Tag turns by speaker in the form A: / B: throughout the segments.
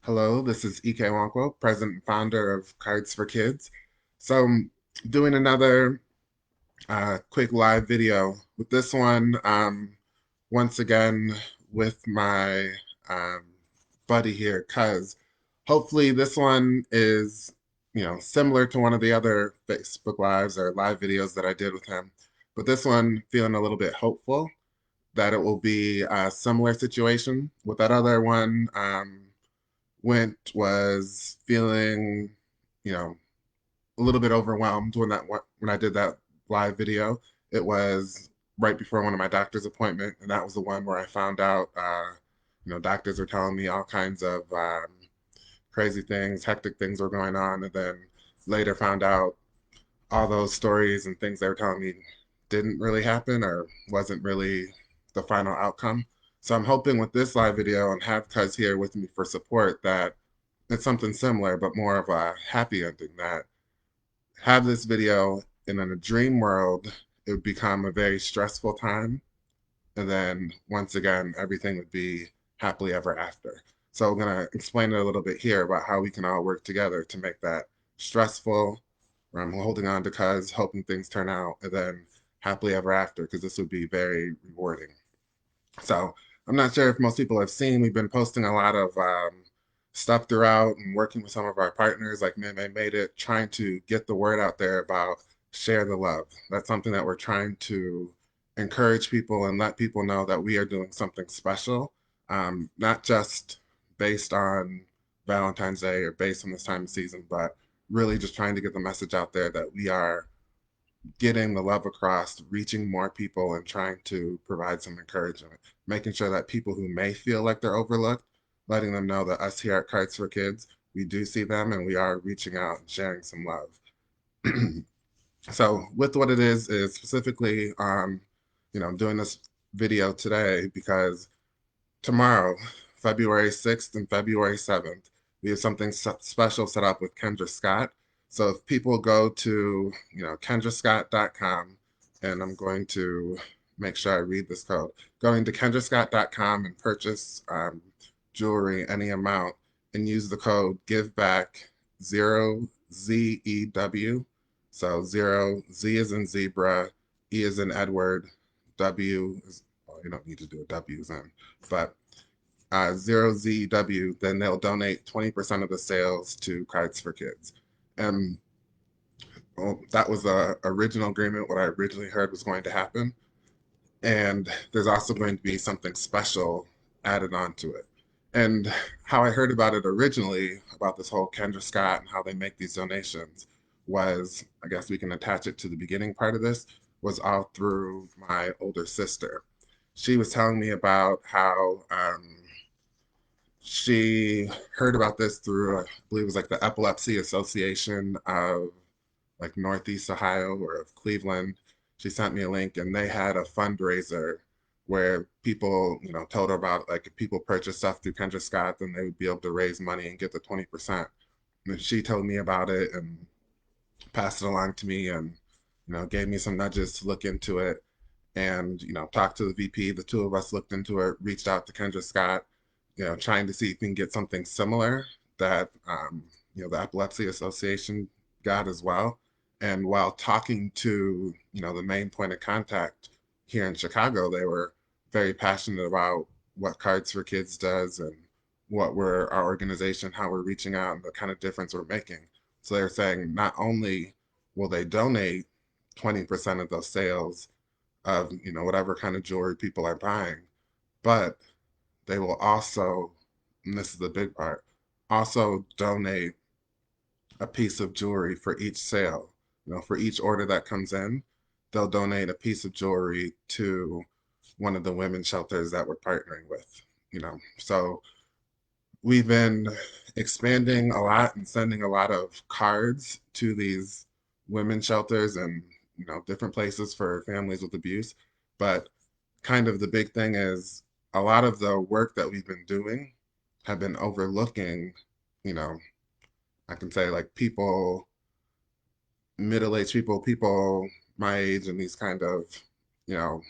A: Hello, this is EK Wankwo, president and founder of Cards for Kids. So, I'm doing another quick live video with this one, once again with my um, buddy here, Cuz. Hopefully, this one is, similar to one of the other Facebook Lives or live videos that I did with him. But this one, feeling a little bit hopeful that it will be a similar situation. With that other one, went was feeling, you know, a little bit overwhelmed when I did that live video. It was right before one of my doctor's appointment, and that was the one where I found out, doctors were telling me all kinds of crazy things, hectic things were going on, and then later found out all those stories and things they were telling me didn't really happen or wasn't really the final outcome. So I'm hoping with this live video and have Cuz here with me for support that it's something similar, but more of a happy ending. That have this video and in a dream world, it would become a very stressful time. And then once again, everything would be happily ever after. So I'm going to explain it a little bit here about how we can all work together to make that stressful, where I'm holding on to cuz, hoping things turn out, and then happily ever after, because this would be very rewarding. So I'm not sure if most people have seen, we've been posting a lot of stuff throughout and working with some of our partners like Meme Made It, trying to get the word out there about share the love. That's something that we're trying to encourage people and let people know that we are doing something special, not just based on Valentine's Day or based on this time of season, but really just trying to get the message out there that we are getting the love across, reaching more people, and trying to provide some encouragement, making sure that people who may feel like they're overlooked, letting them know that us here at Cards for Kids, we do see them and we are reaching out and sharing some love. So with what it is specifically, doing this video today because tomorrow, February 6th and February 7th, we have something special set up with Kendra Scott. So if people go to, kendrascott.com, and I'm going to make sure I read this code, going to kendrascott.com and purchase jewelry, any amount, and use the code GIVEBACK0ZEW. So 0, Z is in zebra, E is in Edward, W is, well, you don't need to do a W then, but 0ZW, then they'll donate 20% of the sales to Cards for Kids. And well, that was the original agreement, what I originally heard was going to happen. And there's also going to be something special added onto it. And how I heard about it originally, about this whole Kendra Scott and how they make these donations, was, I guess we can attach it to the beginning part of this, was all through my older sister. She was telling me about how she heard about this through, I believe it was like the Epilepsy Association of like Northeast Ohio or of Cleveland. She sent me a link and they had a fundraiser where people, told her about like if people purchase stuff through Kendra Scott, then they would be able to raise money and get the 20%. And she told me about it and passed it along to me and, gave me some nudges to look into it and, talked to the VP. The two of us looked into it, reached out to Kendra Scott, trying to see if we can get something similar that, the Epilepsy Association got as well. And while talking to, the main point of contact here in Chicago, they were very passionate about what Cards for Kids does and what we're, our organization, how we're reaching out and the kind of difference we're making. So they're saying not only will they donate 20% of those sales of, whatever kind of jewelry people are buying, but they will also, and this is the big part, also donate a piece of jewelry for each sale. For each order that comes in, they'll donate a piece of jewelry to one of the women's shelters that we're partnering with. So we've been expanding a lot and sending a lot of cards to these women's shelters and different places for families with abuse. But kind of the big thing is a lot of the work that we've been doing have been overlooking, you know, I can say like people, middle-aged people, people my age and these kind of, you know,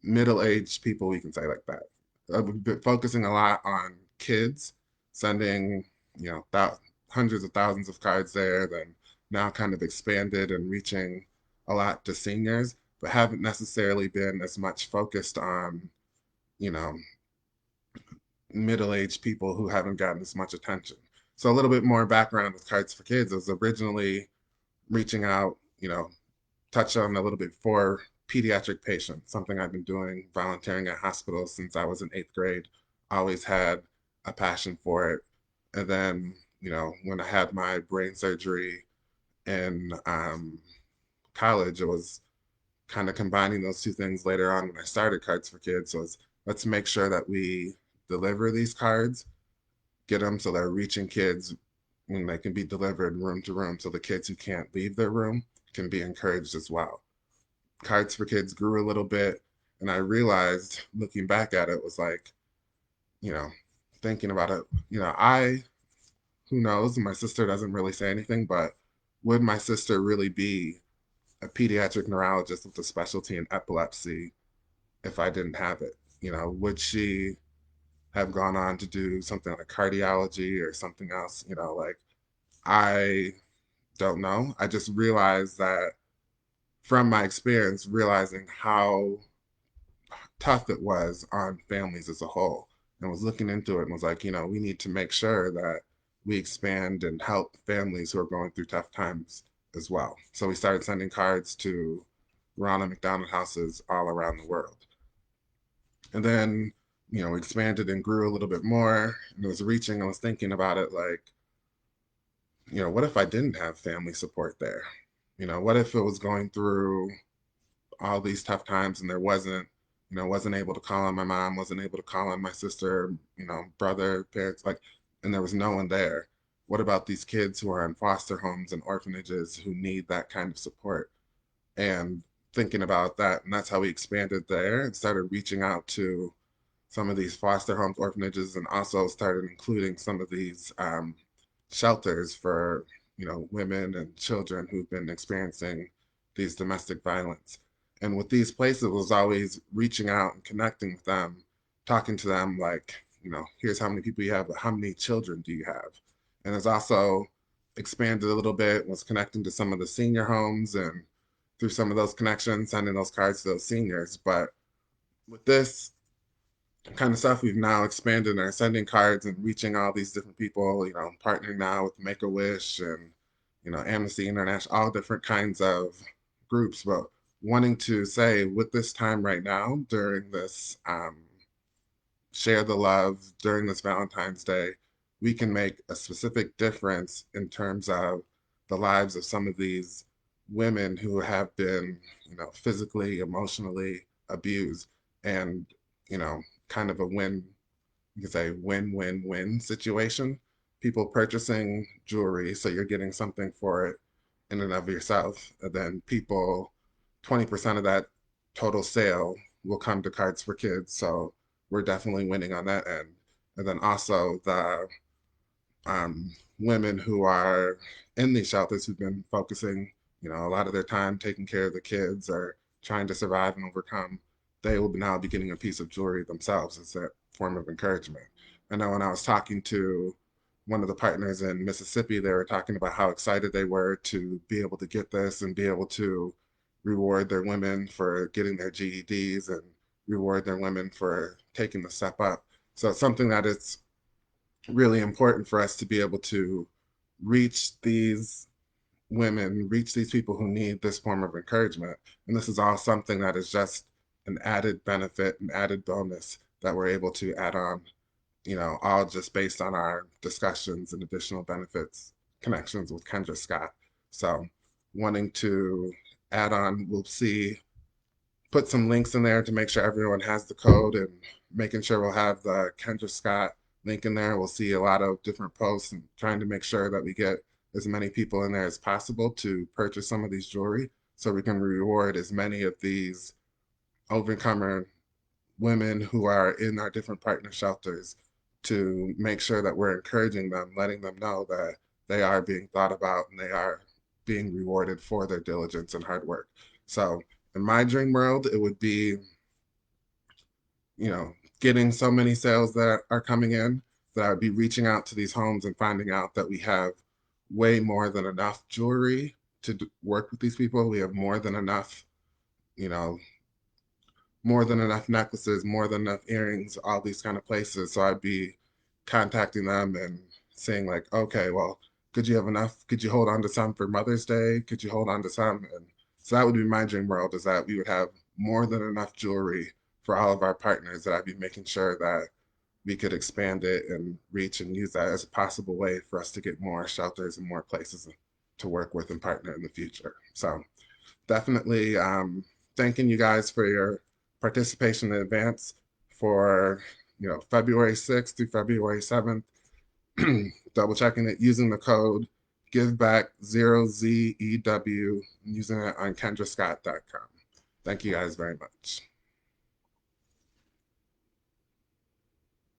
A: middle-aged people, we can say like that. We've been focusing a lot on kids sending, you know, hundreds of thousands of cards there, then now kind of expanded and reaching a lot to seniors, but haven't necessarily been as much focused on, you know, middle-aged people who haven't gotten as much attention. So a little bit more background with Cards for Kids was originally reaching out, you know, touch on a little bit for pediatric patients, something I've been doing, volunteering at hospitals since I was in eighth grade. Always had a passion for it. And then, you know, when I had my brain surgery in college, it was kind of combining those two things later on when I started Cards for Kids was let's make sure that we deliver these cards, get them so they're reaching kids when they can be delivered room to room so the kids who can't leave their room can be encouraged as well. Cards for Kids grew a little bit, and I realized looking back at it was like, you know, thinking about it, you know, who knows, my sister doesn't really say anything, but would my sister really be a pediatric neurologist with a specialty in epilepsy if I didn't have it? You know, would she have gone on to do something like cardiology or something else? You know, like I don't know. I just realized that from my experience, realizing how tough it was on families as a whole, and was looking into it and was like, you know, we need to make sure that we expand and help families who are going through tough times as well. So we started sending cards to Ronald McDonald houses all around the world. And then, you know, expanded and grew a little bit more and was reaching, I was thinking about it like, you know, what if I didn't have family support there? You know, what if it was going through all these tough times and there wasn't, you know, wasn't able to call on my mom, wasn't able to call on my sister, you know, brother, parents, like, and there was no one there. What about these kids who are in foster homes and orphanages who need that kind of support? And thinking about that, and that's how we expanded there and started reaching out to some of these foster homes, orphanages, and also started including some of these shelters for, you know, women and children who've been experiencing these domestic violence. And with these places, it was always reaching out and connecting with them, talking to them like, you know, here's how many people you have, but how many children do you have? And it's also expanded a little bit, was connecting to some of the senior homes and through some of those connections, sending those cards to those seniors. But with this kind of stuff, we've now expanded our sending cards and reaching all these different people, you know, partnering now with Make-A-Wish and, you know, Amnesty International, all different kinds of groups, but wanting to say with this time right now during this share the love during this Valentine's Day, we can make a specific difference in terms of the lives of some of these women who have been, you know, physically, emotionally abused, and, you know, kind of a win, you could say win-win-win situation. People purchasing jewelry, so you're getting something for it in and of yourself, and then people, 20% of that total sale will come to Cards for Kids. So we're definitely winning on that end. And then also the women who are in these shelters who've been focusing, you know, a lot of their time taking care of the kids or trying to survive and overcome, they will now be getting a piece of jewelry themselves as a form of encouragement. I know when I was talking to one of the partners in Mississippi, they were talking about how excited they were to be able to get this and be able to reward their women for getting their GEDs and reward their women for taking the step up. So it's something that it's really important for us to be able to reach these women, reach these people who need this form of encouragement. And this is all something that is just an added benefit, an added bonus that we're able to add on, you know, all just based on our discussions and additional benefits, connections with Kendra Scott. So wanting to add on, we'll see, put some links in there to make sure everyone has the code and making sure we'll have the Kendra Scott link in there. We'll see a lot of different posts and trying to make sure that we get as many people in there as possible to purchase some of these jewelry so we can reward as many of these overcomer women who are in our different partner shelters to make sure that we're encouraging them, letting them know that they are being thought about and they are being rewarded for their diligence and hard work. So in my dream world, it would be, you know, getting so many sales that are coming in that I would be reaching out to these homes and finding out that we have way more than enough jewelry to work with these people. We have more than enough, you know, more than enough necklaces, more than enough earrings, all these kind of places. So I'd be contacting them and saying like, okay, well, could you have enough? Could you hold on to some for Mother's Day? Could you hold on to some? And so that would be my dream world, is that we would have more than enough jewelry for all of our partners, that I'd be making sure that we could expand it and reach and use that as a possible way for us to get more shelters and more places to work with and partner in the future. So definitely thanking you guys for your participation in advance for February 6th through February 7th. Double checking it using the code GiveBack0ZEW, using it on KendraScott.com. Thank you guys very much.